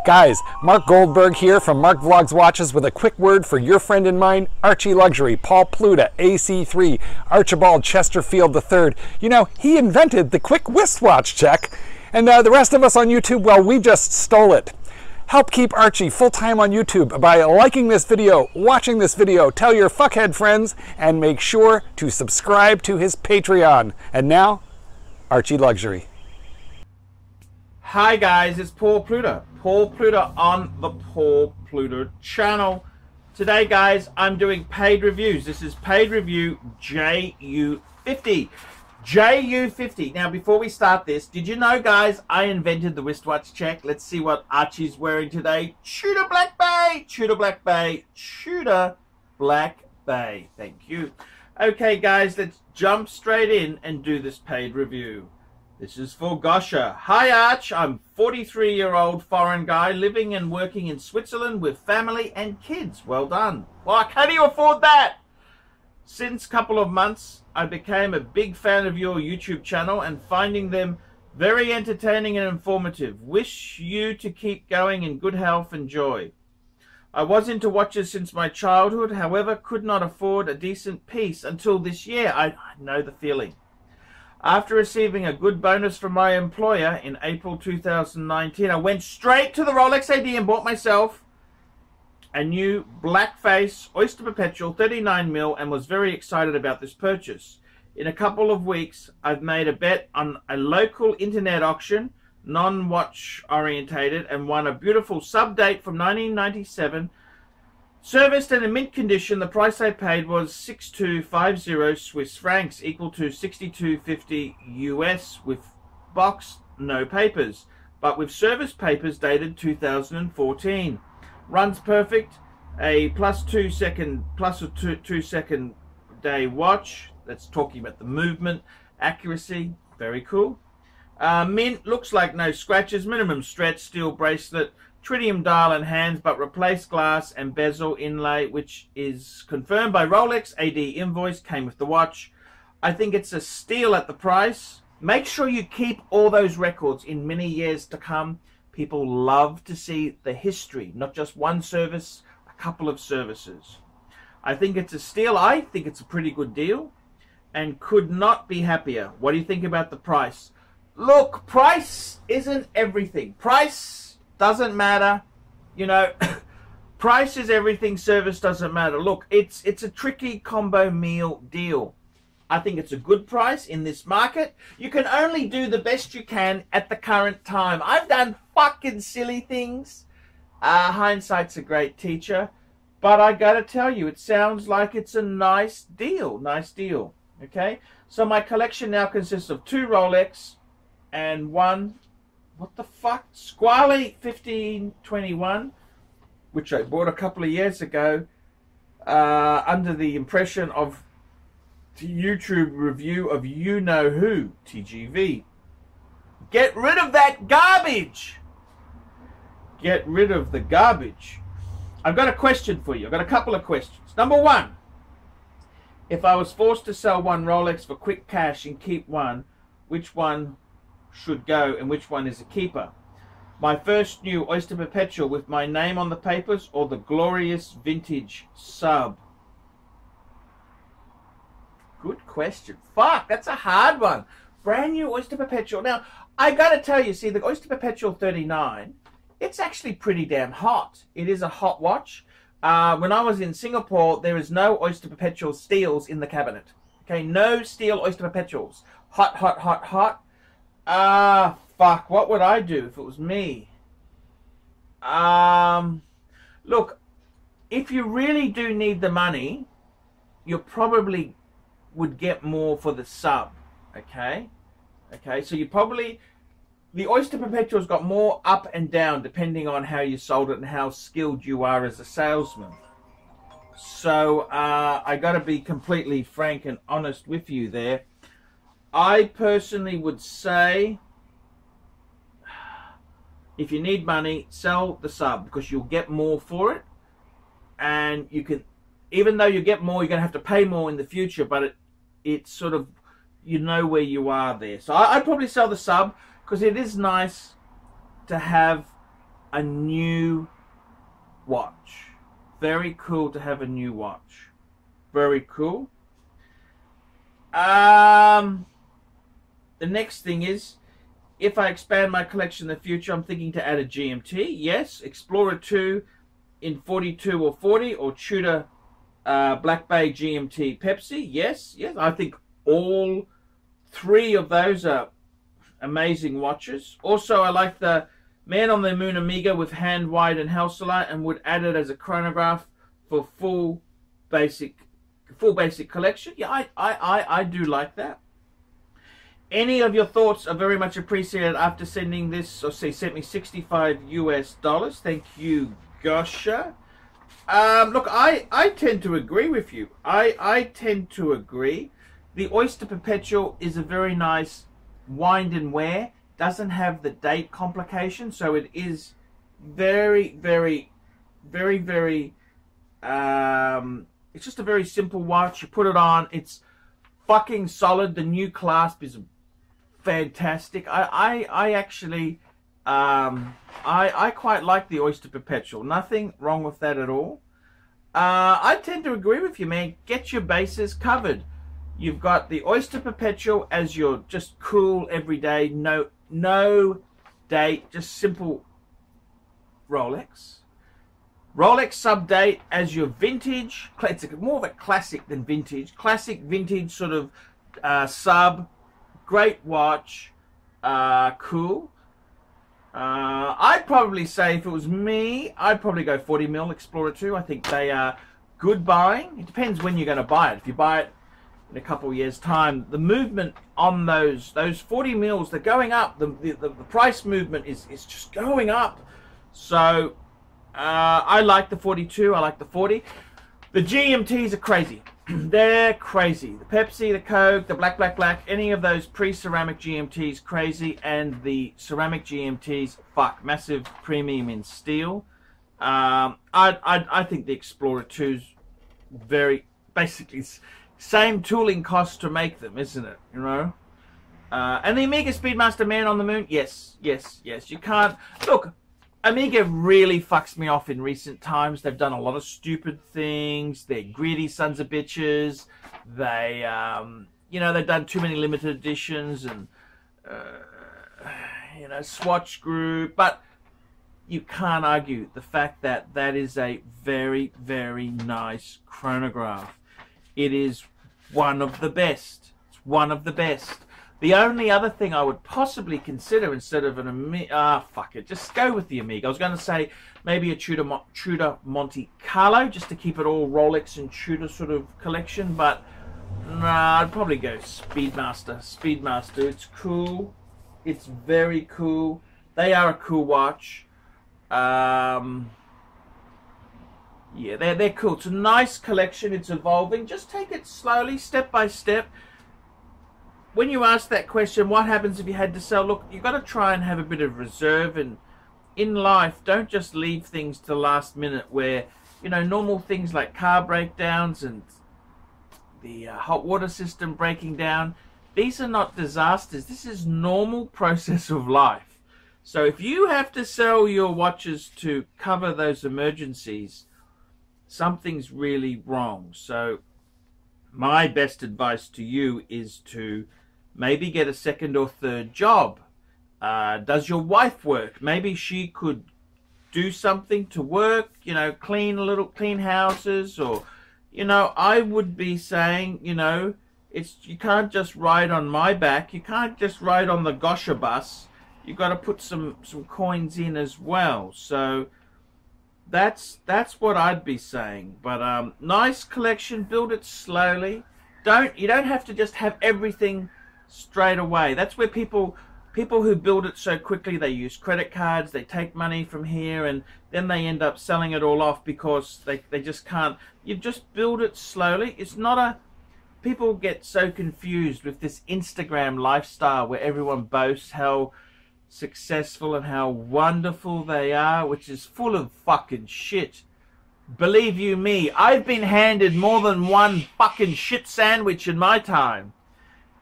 Guys, Mark Goldberg here from Mark Vlogs Watches with a quick word for your friend and mine, ArchieLuxury, Paul Pluta, AC3, Archibald Chesterfield III. You know, he invented the quick wristwatch check, and the rest of us on YouTube, well, we just stole it. Help keep Archie full-time on YouTube by liking this video, watching this video, tell your fuckhead friends, and make sure to subscribe to his Patreon. And now, ArchieLuxury. Hi guys, it's Paul Pluta. Paul Pluta on the Paul Pluta channel. Today guys, I'm doing paid reviews. This is paid review JU50. JU50. Now before we start this, did you know guys, I invented the wristwatch check. Let's see what Archie's wearing today. Tudor Black Bay, Tudor Black Bay, Tudor Black Bay. Thank you. Okay guys, let's jump straight in and do this paid review. This is for Gosha. Hi Arch, I'm 43-year-old foreign guy living and working in Switzerland with family and kids. Well done. Like, how do you afford that? Since a couple of months, I became a big fan of your YouTube channel and finding them very entertaining and informative. Wish you to keep going in good health and joy. I was into watches since my childhood, however, could not afford a decent piece until this year. I know the feeling. After receiving a good bonus from my employer in April 2019, I went straight to the Rolex AD and bought myself a new black-face Oyster Perpetual 39mm and was very excited about this purchase. In a couple of weeks, I've made a bet on a local internet auction, non-watch orientated, and won a beautiful sub-date from 1997. Serviced and in mint condition, the price I paid was 6250 Swiss francs, equal to 62.50 US, with box, no papers, but with service papers dated 2014. Runs perfect, a plus 2 second day watch. That's talking about the movement, accuracy, very cool. Mint, looks like no scratches, minimum stretch, steel bracelet, tritium dial and hands, but replaced glass and bezel inlay, which is confirmed by Rolex. AD invoice came with the watch. I think it's a steal at the price. Make sure you keep all those records in many years to come. People love to see the history, not just one service, a couple of services. I think it's a steal. I think it's a pretty good deal and could not be happier. What do you think about the price? Look, price isn't everything. Price doesn't matter, you know. Price is everything, service doesn't matter. Look, it's a tricky combo meal deal. I think it's a good price in this market. You can only do the best you can at the current time. I've done fucking silly things. Hindsight's a great teacher, but I gotta tell you, it sounds like it's a nice deal. Nice deal. Okay, so my collection now consists of 2 Rolex and 1, what the fuck, Squally 1521, which I bought a couple of years ago under the impression of the YouTube review of You Know Who, TGV. Get rid of that garbage. Get rid of the garbage. I've got a question for you. I've got a couple of questions. Number 1, if I was forced to sell 1 Rolex for quick cash and keep 1, which one should go and which one is a keeper? My first new Oyster Perpetual with my name on the papers, or the glorious vintage sub? Good question. Fuck, that's a hard one. Brand new Oyster Perpetual. Now, I gotta tell you, see, the Oyster Perpetual 39, it's actually pretty damn hot. It is a hot watch. When I was in Singapore, there is no Oyster Perpetual steels in the cabinet. Okay, no steel Oyster Perpetuals. Hot, hot, hot, hot. Fuck, what would I do if it was me? Look, if you really do need the money, you probably would get more for the sub, okay? Okay, so you probably, the Oyster Perpetual's got more up and down depending on how you sold it and how skilled you are as a salesman. So, I gotta be completely frank and honest with you there. I personally would say, if you need money, sell the sub, because you'll get more for it, and you can, even though you get more, you're going to have to pay more in the future, but it's sort of, you know where you are there. So I'd probably sell the sub, because it is nice to have a new watch. Very cool to have a new watch. Very cool. The next thing is, if I expand my collection in the future, I'm thinking to add a GMT. Yes. Explorer 2 in 42 or 40, or Tudor Black Bay GMT Pepsi. Yes. Yes. I think all three of those are amazing watches. Also, I like the Man on the Moon Omega with hand wide and Halcyon, and would add it as a chronograph for full basic collection. Yeah, I do like that. Any of your thoughts are very much appreciated after sending this, or say sent me $65 US. Thank you, Gosha. Look, I tend to agree with you. I tend to agree. The Oyster Perpetual is a very nice wind and wear. Doesn't have the date complication, so it is very, very, very, very, it's just a very simple watch. You put it on, it's fucking solid. The new clasp is fantastic. I actually, I quite like the Oyster Perpetual. Nothing wrong with that at all. I tend to agree with you, man. Get your bases covered. You've got the Oyster Perpetual as your just cool everyday, no date, just simple Rolex. Rolex sub-date as your vintage. It's more of a classic than vintage. Classic, vintage sort of sub. Great watch. Cool. I'd probably say, if it was me, I'd probably go 40mm Explorer 2. I think they are good buying. It depends when you're going to buy it. If you buy it in a couple of years' time, the movement on those 40mm, they're going up. The price movement is just going up. So I like the 42. I like the 40. The GMTs are crazy. They're crazy. The Pepsi, the Coke, the black, any of those pre-ceramic GMTs, crazy. And the ceramic GMTs, fuck, massive premium in steel. I think the Explorer 2's very, basically, same tooling cost to make them, isn't it? You know? And the Omega Speedmaster Man on the Moon, yes. You can't, look, Omega really fucks me off in recent times. They've done a lot of stupid things. They're greedy sons of bitches. They, you know, they've done too many limited editions and, you know, Swatch Group. But you can't argue the fact that that is a very, very nice chronograph. It is one of the best. It's one of the best. The only other thing I would possibly consider instead of an Omega, fuck it, just go with the Omega. I was going to say maybe a Tudor Monte Carlo, just to keep it all Rolex and Tudor sort of collection, but nah, I'd probably go Speedmaster. Speedmaster, it's cool. It's very cool. They are a cool watch. Yeah, they're cool. It's a nice collection. It's evolving. Just take it slowly, step by step. When you ask that question, what happens if you had to sell? Look, you've got to try and have a bit of reserve. And in life, don't just leave things to the last minute where, you know, normal things like car breakdowns and the hot water system breaking down. These are not disasters. This is normal process of life. So if you have to sell your watches to cover those emergencies, something's really wrong. So my best advice to you is to maybe get a second or third job. Does your wife work? Maybe she could do something to work, you know, clean houses, or, you know, I would be saying, you know, you can't just ride on my back. You can't just ride on the Gosha bus. You've got to put some coins in as well. So that's what I'd be saying. But nice collection, build it slowly. You don't have to just have everything straight away. That's where people who build it so quickly, they use credit cards, they take money from here, and then they end up selling it all off because they just can't. You just build it slowly. It's not a, people get so confused with this Instagram lifestyle where everyone boasts how successful and how wonderful they are, which is full of fucking shit. Believe you me, I've been handed more than one fucking shit sandwich in my time.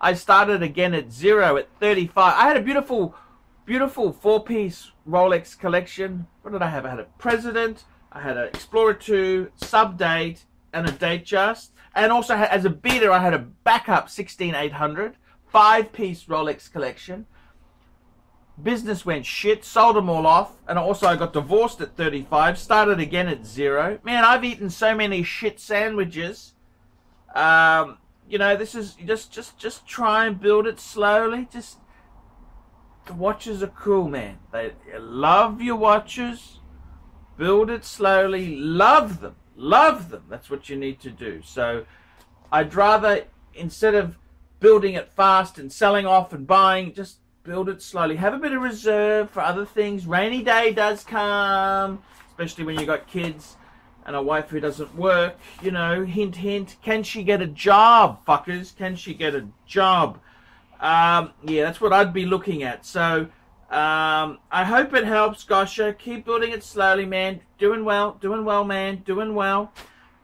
I started again at 0 at 35. I had a beautiful Beautiful 4-piece Rolex collection. What did I have? I had a President, I had an Explorer 2, Sub-Date, and a Datejust. And also as a bidder, I had a backup 16800, 5-piece Rolex collection. Business went shit, sold them all off, and also I got divorced at 35, started again at 0. Man, I've eaten so many shit sandwiches. You know, this is just try and build it slowly. Just the watches are cool, man. They love your watches. Build it slowly. Love them. Love them. That's what you need to do. So I'd rather, instead of building it fast and selling off and buying, just build it slowly. Have a bit of reserve for other things. Rainy day does come, especially when you got kids and a wife who doesn't work. You know, hint, hint. Can she get a job, fuckers? Can she get a job? Yeah, that's what I'd be looking at. So I hope it helps, Gosha. Keep building it slowly, man. Doing well, man. Doing well.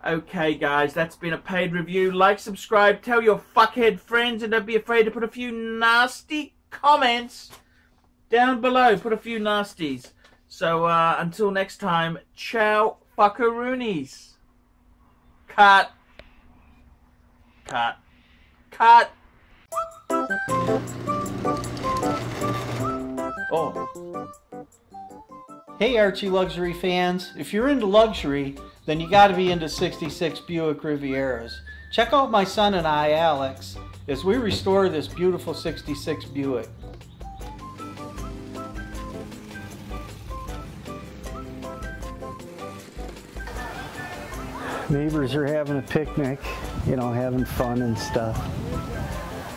Okay, guys, that's been a paid review. Like, subscribe, tell your fuckhead friends, and don't be afraid to put a few nasty comments down below. Put a few nasties. So until next time, ciao, fuckaroonies. Cut. Cut. Cut. Oh. Hey Archie Luxury fans, if you're into luxury, then you gotta be into 66 Buick Rivieras. Check out my son and I, Alex, as we restore this beautiful 66 Buick. Neighbors are having a picnic, you know, having fun and stuff.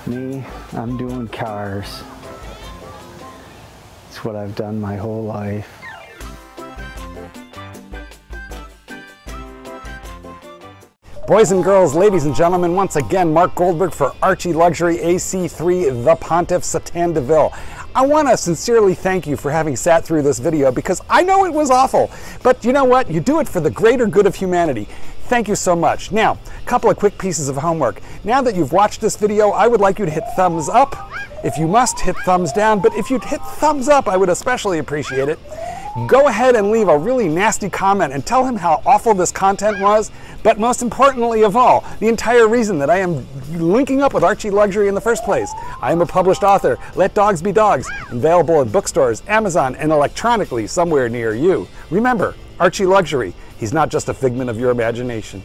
Me, I'm doing cars. It's what I've done my whole life. Boys and girls, ladies and gentlemen, once again, Mark Goldberg for Archie Luxury AC3, the Pontiff Satan de Ville. I want to sincerely thank you for having sat through this video because I know it was awful, but you know what? You do it for the greater good of humanity. Thank you so much. Now, a couple of quick pieces of homework. Now that you've watched this video, I would like you to hit thumbs up. If you must, hit thumbs down, but if you'd hit thumbs up, I would especially appreciate it. Go ahead and leave a really nasty comment and tell him how awful this content was, but most importantly of all, the entire reason that I am linking up with Archie Luxury in the first place. I am a published author. Let dogs be dogs. Available in bookstores, Amazon, and electronically somewhere near you. Remember, Archie Luxury. He's not just a figment of your imagination.